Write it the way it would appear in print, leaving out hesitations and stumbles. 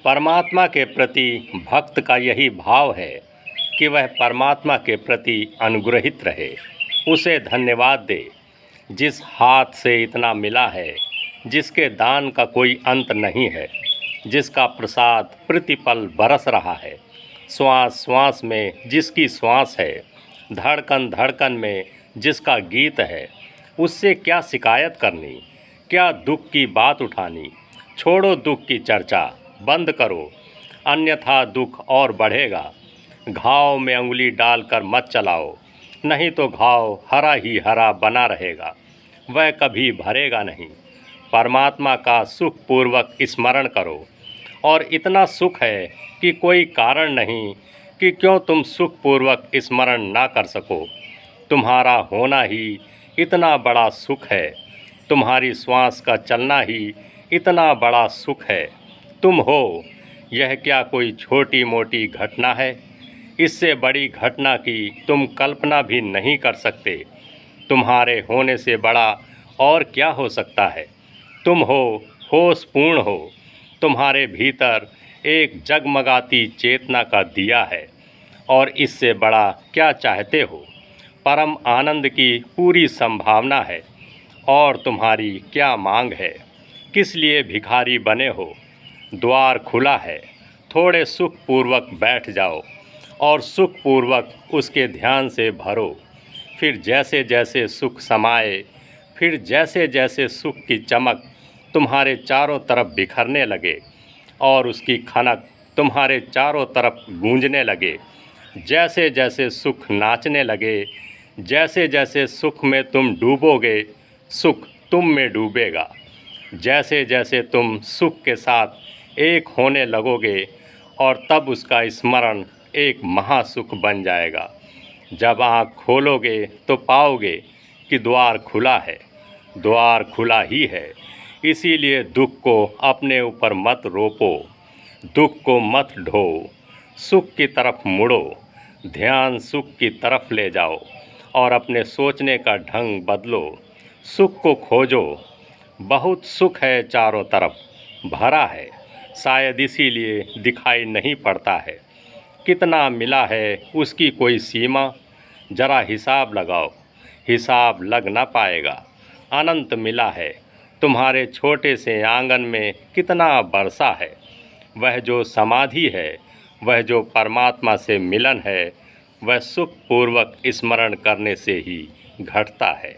परमात्मा के प्रति भक्त का यही भाव है कि वह परमात्मा के प्रति अनुग्रहित रहे, उसे धन्यवाद दे। जिस हाथ से इतना मिला है, जिसके दान का कोई अंत नहीं है, जिसका प्रसाद प्रतिपल बरस रहा है, श्वास श्वास में जिसकी श्वास है, धड़कन धड़कन में जिसका गीत है, उससे क्या शिकायत करनी, क्या दुख की बात उठानी। छोड़ो दुख की चर्चा, बंद करो, अन्यथा दुख और बढ़ेगा। घाव में अंगुली डालकर मत चलाओ, नहीं तो घाव हरा ही हरा बना रहेगा, वह कभी भरेगा नहीं। परमात्मा का सुखपूर्वक स्मरण करो, और इतना सुख है कि कोई कारण नहीं कि क्यों तुम सुखपूर्वक स्मरण ना कर सको। तुम्हारा होना ही इतना बड़ा सुख है, तुम्हारी श्वास का चलना ही इतना बड़ा सुख है। तुम हो, यह क्या कोई छोटी मोटी घटना है? इससे बड़ी घटना की तुम कल्पना भी नहीं कर सकते। तुम्हारे होने से बड़ा और क्या हो सकता है? तुम हो, होशपूर्ण हो, तुम्हारे भीतर एक जगमगाती चेतना का दिया है, और इससे बड़ा क्या चाहते हो? परम आनंद की पूरी संभावना है, और तुम्हारी क्या मांग है? किस लिए भिखारी बने हो? द्वार खुला है, थोड़े सुखपूर्वक बैठ जाओ और सुखपूर्वक उसके ध्यान से भरो। फिर जैसे जैसे सुख समाए, फिर जैसे जैसे सुख की चमक तुम्हारे चारों तरफ बिखरने लगे और उसकी खनक तुम्हारे चारों तरफ गूंजने लगे, जैसे जैसे सुख नाचने लगे, जैसे जैसे सुख में तुम डूबोगे, सुख तुम में डूबेगा। जैसे जैसे तुम सुख के साथ एक होने लगोगे, और तब उसका स्मरण एक महासुख बन जाएगा। जब आँख खोलोगे तो पाओगे कि द्वार खुला है, द्वार खुला ही है। इसीलिए दुख को अपने ऊपर मत रोपो, दुख को मत ढो, सुख की तरफ मुड़ो, ध्यान सुख की तरफ ले जाओ और अपने सोचने का ढंग बदलो। सुख को खोजो, बहुत सुख है चारों तरफ भरा है, शायद इसीलिए दिखाई नहीं पड़ता है। कितना मिला है उसकी कोई सीमा? जरा हिसाब लगाओ, हिसाब लग ना पाएगा। अनंत मिला है, तुम्हारे छोटे से आंगन में कितना बरसा है। वह जो समाधि है, वह जो परमात्मा से मिलन है, वह सुखपूर्वक स्मरण करने से ही घटता है।